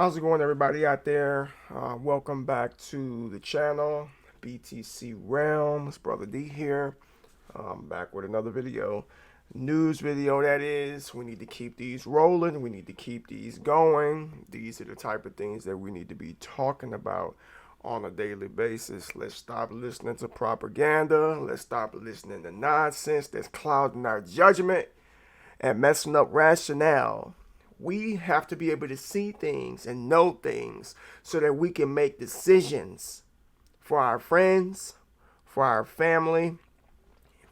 How's it going, everybody out there? Welcome back to the channel, BTC Realms. Brother D here. Back with another video. News video, that is. We need to keep these rolling. We need to keep these going. These are the type of things that we need to be talking about on a daily basis. Let's stop listening to propaganda. Let's stop listening to nonsense that's clouding our judgment and messing up rationale. We have to be able to see things and know things so that we can make decisions for our friends, for our family,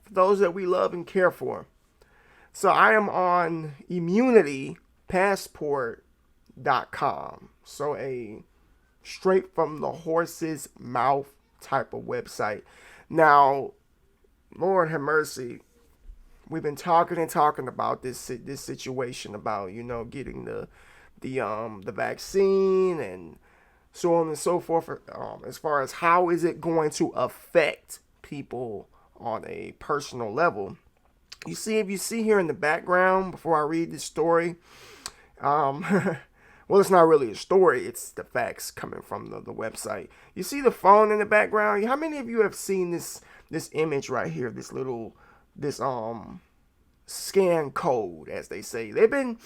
for those that we love and care for. So I am on immunitypassport.com. So a straight from the horse's mouth type of website. Now, Lord have mercy. We've been talking about this situation about, getting the vaccine and so on and so forth, as far as how is it going to affect people on a personal level. If you see here in the background before I read this story, well, it's not really a story, it's the facts coming from the website. You see the phone in the background? How many of you have seen this image right here, this scan code, as they say? They've been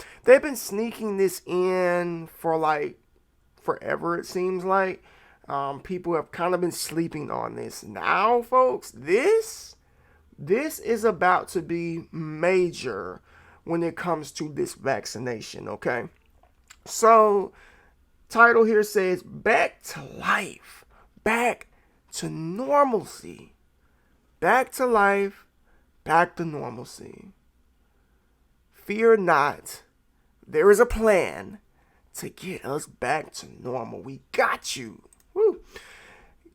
sneaking this in for like forever, it seems like. People have kind of been sleeping on this. Now, folks, this is about to be major when it comes to this vaccination, okay? So, title here says, back to life, back to normalcy, back to life, back to normalcy. Fear not, there is a plan to get us back to normal. We got you. Woo.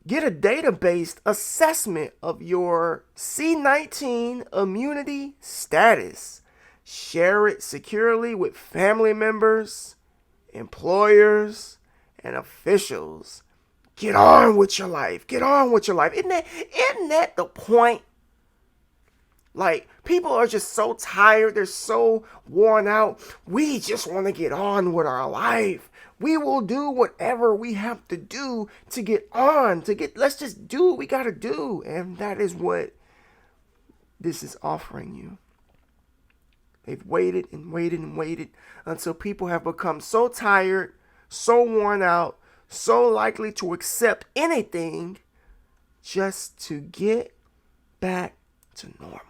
Get a data-based assessment of your C-19 immunity status. Share it securely with family members, employers, and officials. Get on with your life. Get on with your life. Isn't that the point? Like, people are just so tired. They're so worn out. We just want to get on with our life. We will do whatever we have to do to get on, let's just do what we got to do. And that is what this is offering you. They've waited and waited and waited until people have become so tired, so worn out, so likely to accept anything just to get back to normal.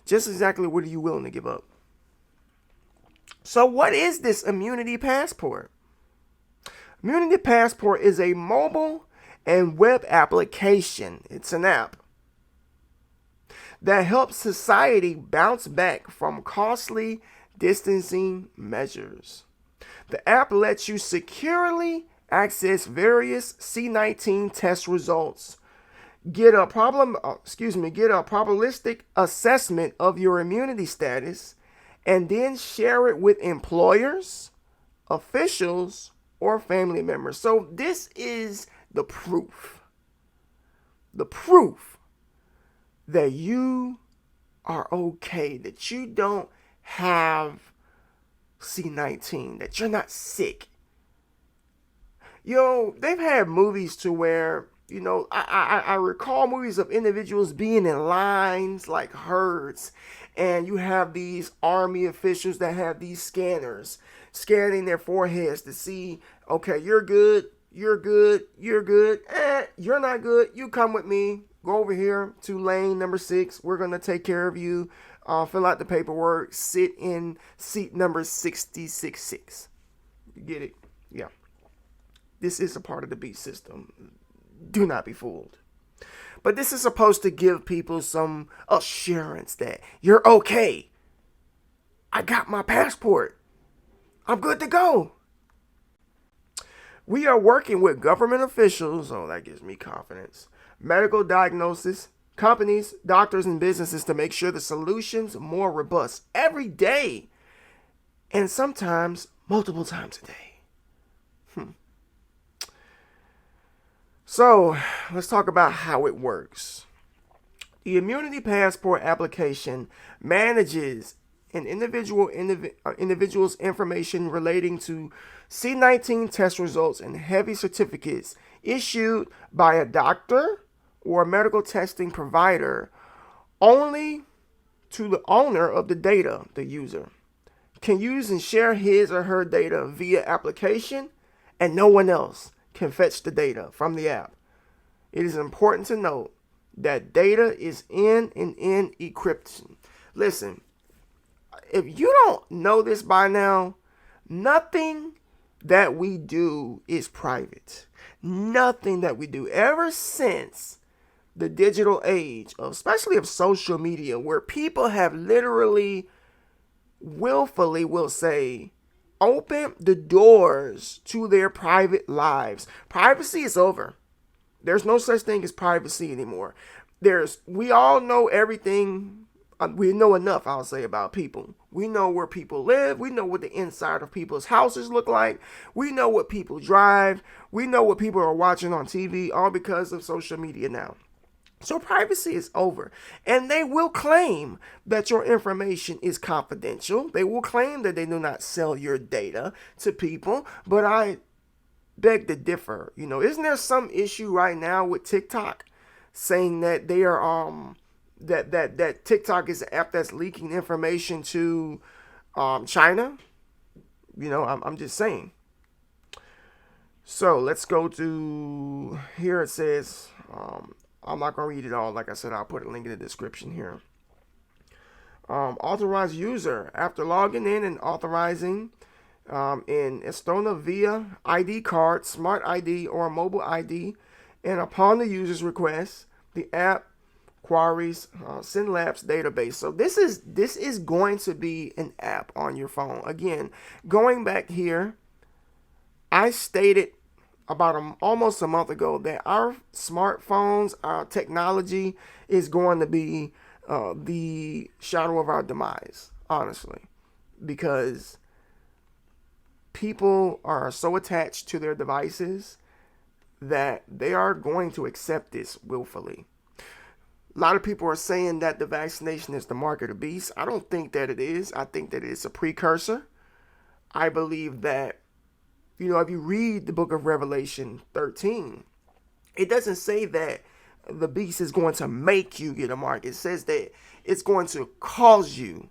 Just exactly what are you willing to give up? So what is this Immunity Passport? Immunity Passport is a mobile and web application. It's an app that helps society bounce back from costly distancing measures. The app lets you securely access various C-19 test results, get a probabilistic assessment of your immunity status, and then share it with employers, officials, or family members. So this is the proof. The proof that you are okay, that you don't have C-19, that you're not sick. They've had movies to where, I recall movies of individuals being in lines like herds, and you have these army officials that have these scanners scanning their foreheads to see, okay, you're good, you're good, you're good, you're not good, you come with me, go over here to lane number 6, we're going to take care of you, fill out the paperwork, sit in seat number 666. You get it? Yeah. This is a part of the beat system. Do not be fooled. But this is supposed to give people some assurance that you're okay. I got my passport. I'm good to go. We are working with government officials, that gives me confidence, medical diagnosis, companies, doctors, and businesses to make sure the solution's more robust every day, and sometimes multiple times a day. So, let's talk about how it works. The Immunity Passport application manages an individual's information relating to C-19 test results and heavy certificates issued by a doctor or a medical testing provider only to the owner of the data, the user, can use and share his or her data via application, and no one else can fetch the data from the app. It is important to note that data is in encryption. Listen, if you don't know this by now, nothing that we do is private. Nothing that we do ever since the digital age, especially of social media, where people have literally, willfully, will say, open the doors to their private lives. Privacy is over. There's no such thing as privacy anymore. We all know everything. We know enough, I'll say, about people. We know where people live. We know what the inside of people's houses look like. We know what people drive. We know what people are watching on TV, all because of social media now. So privacy is over. And they will claim that your information is confidential. They will claim that they do not sell your data to people. But I beg to differ. Isn't there some issue right now with TikTok saying that they are that TikTok is an app that's leaking information to China? I'm just saying. So let's go to here. It says, I'm not going to read it all. Like I said, I'll put a link in the description here. Authorized user. After logging in and authorizing in Estonia via ID card, smart ID, or mobile ID, and upon the user's request, the app queries Synlab's database. So this is going to be an app on your phone. Again, going back here, I stated about almost a month ago that our smartphones, our technology is going to be the shadow of our demise, honestly, because people are so attached to their devices that they are going to accept this willfully. A lot of people are saying that the vaccination is the mark of the beast. I don't think that it is. I think that it's a precursor. I believe that, if you read the book of Revelation 13, it doesn't say that the beast is going to make you get a mark. It says that it's going to cause you.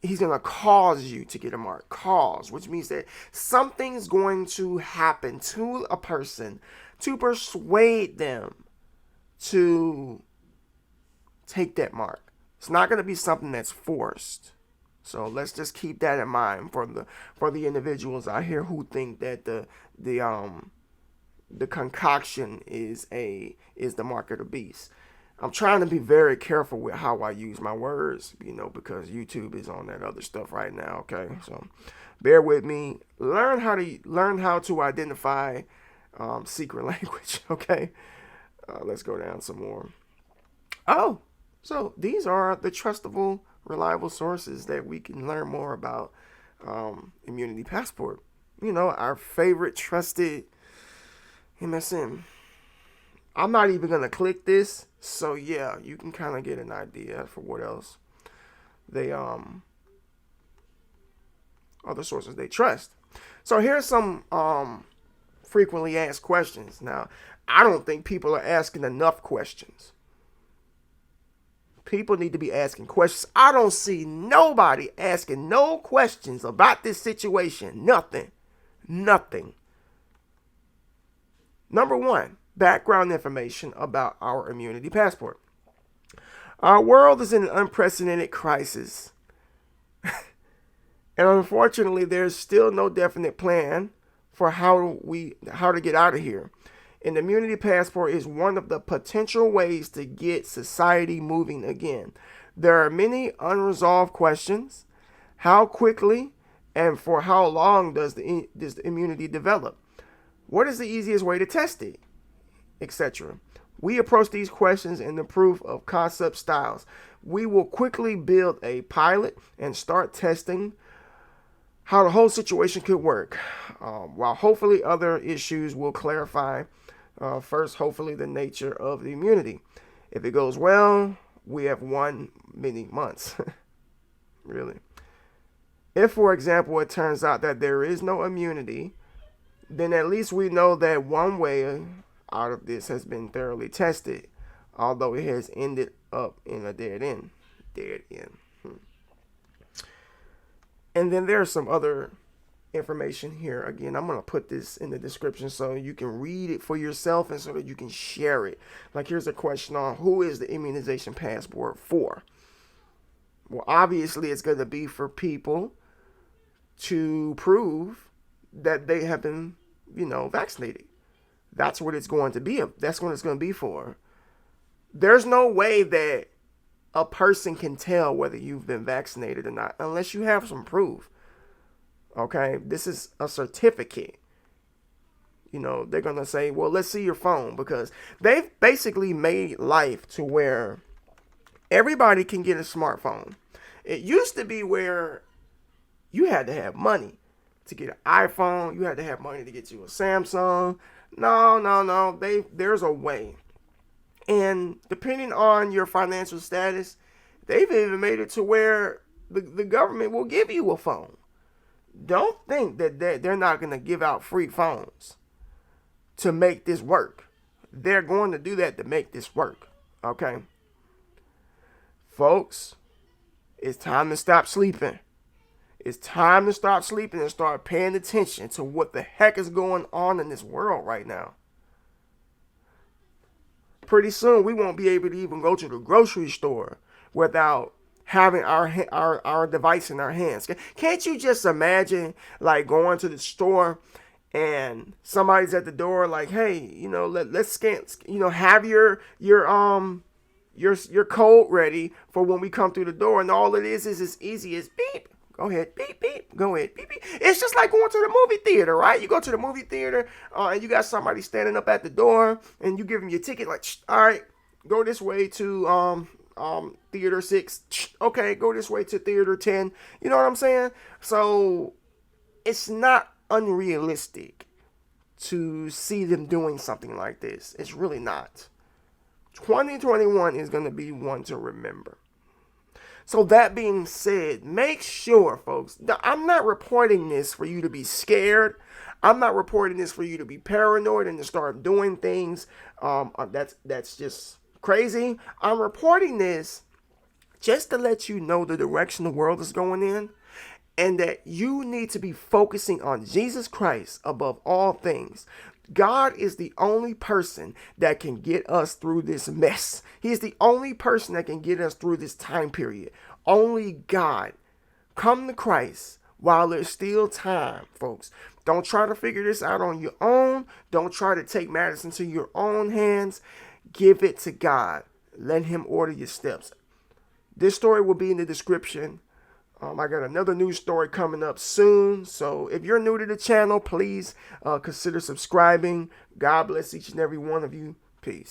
He's going to cause you to get a mark. Cause, which means that something's going to happen to a person to persuade them to take that mark. It's not going to be something that's forced. So let's just keep that in mind for the individuals out here who think that the concoction is the mark of the beast. I'm trying to be very careful with how I use my words, because YouTube is on that other stuff right now. Okay, so bear with me. Learn how to identify secret language. Okay, let's go down some more. Oh, so these are the trustable, reliable sources that we can learn more about Immunity Passport. Our favorite trusted MSM. I'm not even going to click this. So yeah, you can kind of get an idea for what else they other sources they trust. So here's some frequently asked questions. Now, I don't think people are asking enough questions. People need to be asking questions. I don't see nobody asking no questions about this situation. Nothing. Number one, background information about our Immunity Passport. Our world is in an unprecedented crisis. And unfortunately, there's still no definite plan for how to get out of here. And the Immunity Passport is one of the potential ways to get society moving again. There are many unresolved questions. How quickly and for how long does the immunity develop? What is the easiest way to test it? Etc. We approach these questions in the proof of concept styles. We will quickly build a pilot and start testing how the whole situation could work, while hopefully other issues will clarify. First, hopefully the nature of the immunity. If it goes well, we have won many months. Really. If, for example, it turns out that there is no immunity, then at least we know that one way out of this has been thoroughly tested, although it has ended up in a dead end. Dead end. And then there's some other information here. Again, I'm going to put this in the description so you can read it for yourself and so that you can share it. Like, here's a question on who is the immunization passport for? Well, obviously, it's going to be for people to prove that they have been, vaccinated. That's what it's going to be. That's what it's going to be for. There's no way that a person can tell whether you've been vaccinated or not unless you have some proof. Okay, this is a certificate. They're going to say, well, let's see your phone, because they've basically made life to where everybody can get a smartphone. It used to be where you had to have money to get an iPhone. You had to have money to get you a Samsung. No. There's a way. And depending on your financial status, they've even made it to where the government will give you a phone. Don't think that they're not going to give out free phones to make this work. They're going to do that to make this work. Okay? Folks, it's time to stop sleeping. It's time to stop sleeping and start paying attention to what the heck is going on in this world right now. Pretty soon, we won't be able to even go to the grocery store without having our device in our hands. Can't you just imagine, like, going to the store and somebody's at the door, like, hey, let's scan, have your code ready for when we come through the door, and all it is as easy as beep. Go ahead, beep, beep. Go ahead, beep, beep. It's just like going to the movie theater, right? You go to the movie theater and you got somebody standing up at the door and you give them your ticket, like, all right, go this way to theater 6. Okay, go this way to theater 10. You know what I'm saying? So it's not unrealistic to see them doing something like this. It's really not. 2021 is going to be one to remember. So that being said, make sure, folks, I'm not reporting this for you to be scared. I'm not reporting this for you to be paranoid and to start doing things that's just crazy. I'm reporting this just to let you know the direction the world is going in, and that you need to be focusing on Jesus Christ above all things. God is the only person that can get us through this mess. He is the only person that can get us through this time period. Only God. Come to Christ while there's still time, folks. Don't try to figure this out on your own. Don't try to take matters into your own hands. Give it to God. Let him order your steps. This story will be in the description. I got another news story coming up soon. So if you're new to the channel, please consider subscribing. God bless each and every one of you. Peace.